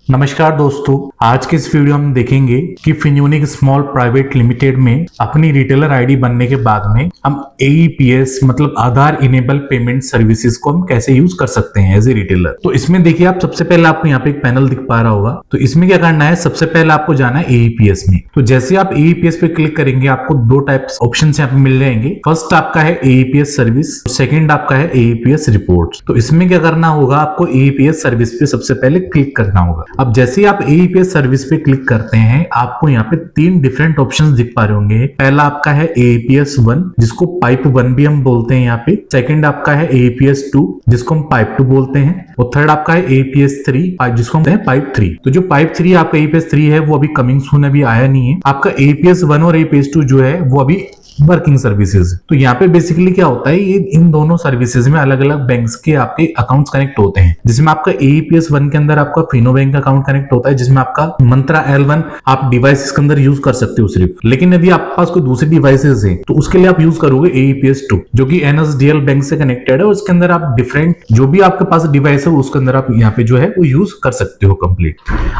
नमस्कार दोस्तों, आज के इस वीडियो में देखेंगे कि फिनयूनिक स्मॉल प्राइवेट लिमिटेड में अपनी रिटेलर आईडी बनने के बाद में हम AEPS मतलब आधार इनेबल पेमेंट सर्विसेज को हम कैसे यूज कर सकते हैं एज ए रिटेलर। तो इसमें देखिए आप सबसे पहले आपको यहाँ पे एक पैनल दिख पा रहा होगा। तो इसमें क्या करना है, सबसे पहले आपको जाना है AEPS में। तो जैसे आप AEPS पे क्लिक करेंगे आपको दो टाइप्स ऑप्शन यहाँ पे मिल जाएंगे। फर्स्ट आपका है AEPS सर्विस, सेकेंड आपका है AEPS रिपोर्ट। तो इसमें क्या करना होगा, आपको AEPS सर्विस पे सबसे पहले क्लिक करना होगा। अब जैसे ही आप AEPS सर्विस पे क्लिक करते हैं आपको यहाँ पे तीन डिफरेंट ऑप्शंस दिख पा रहे होंगे। पहला आपका है AEPS 1 जिसको पाइप 1 भी हम बोलते हैं यहाँ पे। सेकंड आपका है AEPS 2 जिसको हम पाइप 2 बोलते हैं। और थर्ड आपका है AEPS 3 जिसको हम कहते हैं पाइप 3। तो जो पाइप 3 आपका AEPS 3 है वो अभी कमिंग सून अभी आया नहीं है। आपका AEPS 1 और AEPS 2 जो है वो अभी वर्किंग सर्विसेज। तो यहाँ पे बेसिकली क्या होता है, ये इन दोनों सर्विसेज में अलग अलग बैंक्स के आपके अकाउंट्स कनेक्ट होते हैं। जिसमें आपका AEPS 1 के अंदर आपका फिनो बैंक अकाउंट कनेक्ट होता है, जिसमें आपका मंत्रा L1 आप डिवाइसेस के अंदर यूज कर सकते हो सिर्फ। लेकिन यदि आपके पास कोई दूसरी डिवाइसेस है तो उसके लिए आप यूज करोगे AEPS 2 जो कि NSDL बैंक से कनेक्टेड है। उसके अंदर आप डिफरेंट जो भी आपके पास डिवाइस है उसके अंदर आप यहाँ पे जो है वो यूज कर सकते हो कंप्लीट।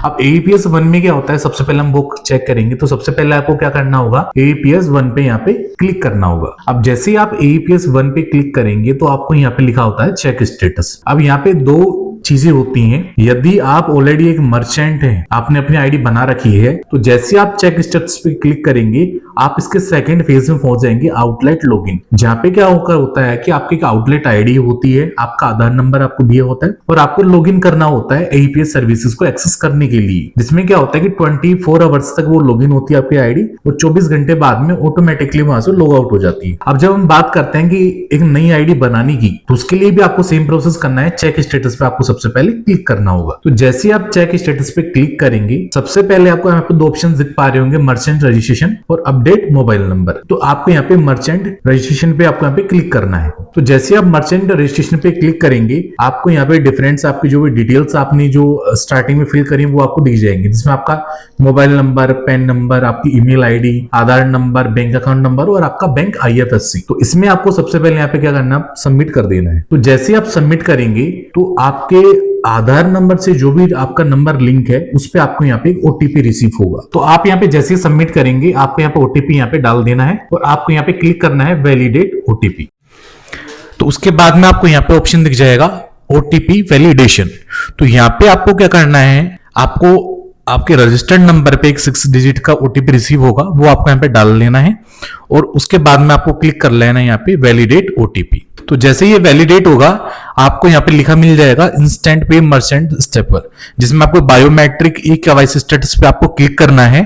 अब AEPS 1 में क्या होता है, सबसे पहले हम वो चेक करेंगे। तो सबसे पहले आपको क्या करना होगा, AEPS 1 पे यहाँ पे क्लिक करना होगा। अब जैसे ही आप AEPS 1 पे क्लिक करेंगे तो आपको यहाँ पे लिखा होता है चेक स्टेटस। अब यहाँ पे दो चीजें होती हैं। यदि आप ऑलरेडी एक मर्चेंट हैं, आपने अपनी आईडी बना रखी है, तो जैसे आप चेक स्टेटस पे क्लिक करेंगे आप इसके सेकंड फेज में पहुंच जाएंगे, आउटलेट लॉगिन। जहां पे क्या होता है कि आपकी एक आउटलेट आईडी होती है, आपका आधार नंबर आपको दिया होता है और आपको लॉगिन करना होता है AEPS सर्विसेज को एक्सेस करने के लिए। जिसमें क्या होता है कि 24 आवर्स तक वो लॉगिन होती है आपकी आईडी और 24 घंटे बाद में ऑटोमेटिकली वहां से लॉग आउट हो जाती है। अब जब हम बात करते हैं कि एक नई आईडी बनाने की, तो उसके लिए भी आपको सेम प्रोसेस करना है। चेक स्टेटस पे आपको सबसे पहले क्लिक करना होगा। तो जैसे ही आप चेक स्टेटस पे क्लिक करेंगे सबसे पहले आपको यहाँ पे दो ऑप्शन दिख पा रहे होंगे, मर्चेंट रजिस्ट्रेशन और अपडेट मोबाइल नंबर। तो आपको यहाँ पे मर्चेंट रजिस्ट्रेशन पे आपको यहाँ पे क्लिक करना है। तो जैसे आप मर्चेंट रजिस्ट्रेशन पे क्लिक करेंगे आपको यहाँ पे डिफरेंट आपकी जो भी डिटेल्स आपने जो स्टार्टिंग में फिल करी वो आपको दिख जाएंगे। जिसमें आपका मोबाइल नंबर, पैन नंबर, आपकी ईमेल आईडी, आधार नंबर, बैंक अकाउंट नंबर और आपका बैंक IFSC। तो इसमें आपको सबसे पहले यहाँ पे क्या करना है, सबमिट कर देना है। तो जैसे आप सबमिट करेंगे तो आपके आधार नंबर से जो भी आपका नंबर लिंक है उस पे आपको यहाँ पे एक OTP रिसीव होगा। तो आप यहाँ पे जैसे ही सबमिट करेंगे आपको यहाँ पे OTP यहाँ पे डाल देना है और आपको यहाँ पे क्लिक करना है वैलिडेट OTP। तो उसके बाद में आपको यहाँ पे ऑप्शन दिख जाएगा OTP वैलिडेशन। तो यहाँ पे आपको क्या करना है, आपको आपके रजिस्टर्ड नंबर पे एक 6 डिजिट का OTP रिसीव होगा, वो आपको यहाँ पे डाल लेना है और उसके बाद में आपको क्लिक कर लेना है यहाँ पे वैलिडेट OTP। तो जैसे ये वैलिडेट होगा आपको यहाँ पे लिखा मिल जाएगा इंस्टेंट पे मर्चेंट स्टेपर, जिसमें आपको बायोमेट्रिक KYC स्टेटस पे आपको क्लिक करना है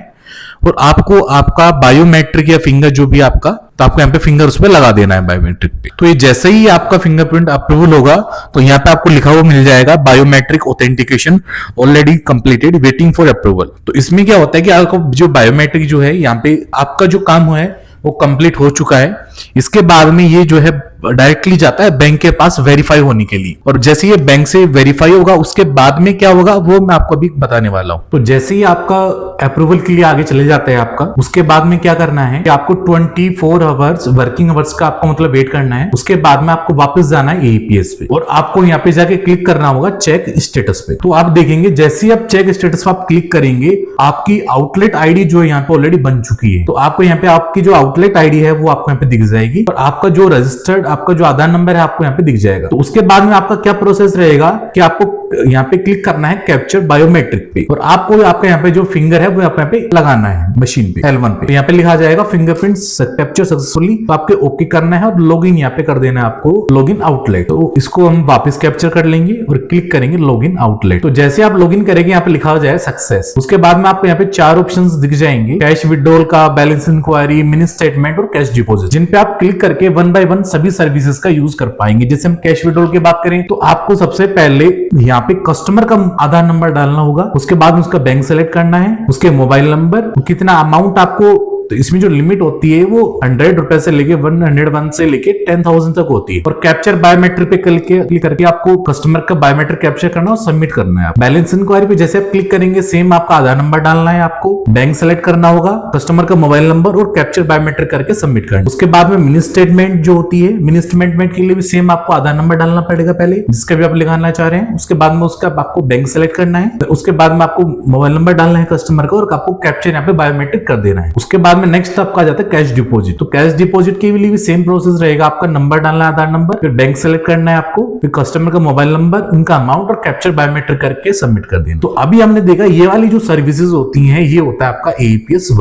और आपको आपका बायोमेट्रिक या फिंगर जो भी आपका, तो आपको यहाँ पे फिंगर उस पर लगा देना है बायोमेट्रिक पे। तो ये जैसे ही आपका फिंगरप्रिंट अप्रूवल होगा तो यहाँ पे आपको लिखा हुआ मिल जाएगा biometric authentication already completed waiting for approval. तो इसमें क्या होता है कि आपको जो बायोमेट्रिक जो है यहाँ पे आपका जो काम है वो कंप्लीट हो चुका है। इसके बाद में ये जो है डायरेक्टली जाता है बैंक के पास वेरीफाई होने के लिए। और जैसे ये बैंक से वेरीफाई होगा उसके बाद में क्या होगा वो मैं आपको अभी बताने वाला हूं। तो जैसे ही आपका अप्रूवल के लिए आगे चले जाता है आपका, उसके बाद में क्या करना है कि आपको 24 आवर्स वर्किंग आवर्स का आपको मतलब वेट करना है। उसके बाद में आपको वापस जाना है AEPS पे और आपको यहाँ पे जाके क्लिक करना होगा चेक स्टेटस पे। तो आप देखेंगे जैसे ही आप चेक स्टेटस पे आप क्लिक करेंगे आपकी आउटलेट आईडी जो है यहाँ पे ऑलरेडी बन चुकी है। तो आपको यहाँ पे आपकी जो आउटलेट आईडी है वो आपको यहाँ पे दिख जाएगी और आपका जो रजिस्टर्ड आपका जो आधार नंबर है आपको यहाँ पे दिख जाएगा। तो उसके बाद में आपका क्या प्रोसेस रहेगा कि आपको यहाँ पे क्लिक करना है कैप्चर बायोमेट्रिक पे और आपको आपका यहाँ पे जो फिंगर है वो यहाँ पे लगाना है मशीन पे L1 पे। तो यहाँ पे लिखा जाएगा फिंगरप्रिंट कैप्चर सक्सेसफुली। तो आपके ओके करना है और लॉगिन यहाँ पे कर देना है आपको लॉगिन आउटलेट। तो इसको हम वापस कैप्चर कर लेंगे और क्लिक करेंगे लॉगिन आउटलेट। तो जैसे आप लॉगिन करेंगे यहाँ पे लिखा हो जाए सक्सेस। उसके बाद में आपको यहाँ पे 4 ऑप्शन दिख जाएंगे, कैश विड्रॉल का, बैलेंस इंक्वायरी, मिनी स्टेटमेंट और कैश डिपॉजिट, जिन पे आप क्लिक करके 1 बाय 1 सभी सर्विसेज का यूज कर पाएंगे। जैसे हम कैश विड्रॉल की बात करें तो आपको सबसे पहले यहाँ पे कस्टमर का आधार नंबर डालना होगा, उसके बाद उसका बैंक सेलेक्ट करना है, उसके मोबाइल नंबर, कितना अमाउंट आपको तो इसमें जो लिमिट होती है वो 100 रुपए से लेके 101 से लेके 10,000 तक होती है। और कैप्चर बायोमेट्रिक पे क्लिक करके आपको कस्टमर का बायोमेट्रिक कैप्चर करना और सबमिट करना है। बैलेंस इंक्वायरी पे जैसे आप क्लिक करेंगे सेम आपका आधार नंबर डालना है, आपको बैंक सेलेक्ट करना होगा, कस्टमर का मोबाइल नंबर और कैप्चर बायोमेट्रिक करके सबमिट करना। उसके बाद में मिनी स्टेटमेंट जो होती है, मिनी स्टेटमेंट के लिए भी सेम आपको आधार नंबर डालना पड़ेगा पहले, जिसका भी आप लगाना चाह रहे हैं। उसके बाद में उसका आपको बैंक सेलेक्ट करना है, उसके बाद में आपको मोबाइल नंबर डालना है कस्टमर का और आपको कैप्चर यहाँ पे बायोमेट्रिक कर देना है। उसके बाद में नेक्स्ट आपका आ जाता है कैश डिपॉजिट। तो कैश डिपॉजिट के लिए भी सेम प्रोसेस रहेगा, आपका नंबर डालना है आधार नंबर, फिर बैंक सेलेक्ट करना है आपको, फिर कस्टमर का मोबाइल नंबर, उनका अमाउंट और कैप्चर बायोमेट्रिक करके सबमिट कर देना। तो अभी हमने देखा ये वाली जो सर्विसेज होती हैं ये होता है आपका AEPS 1।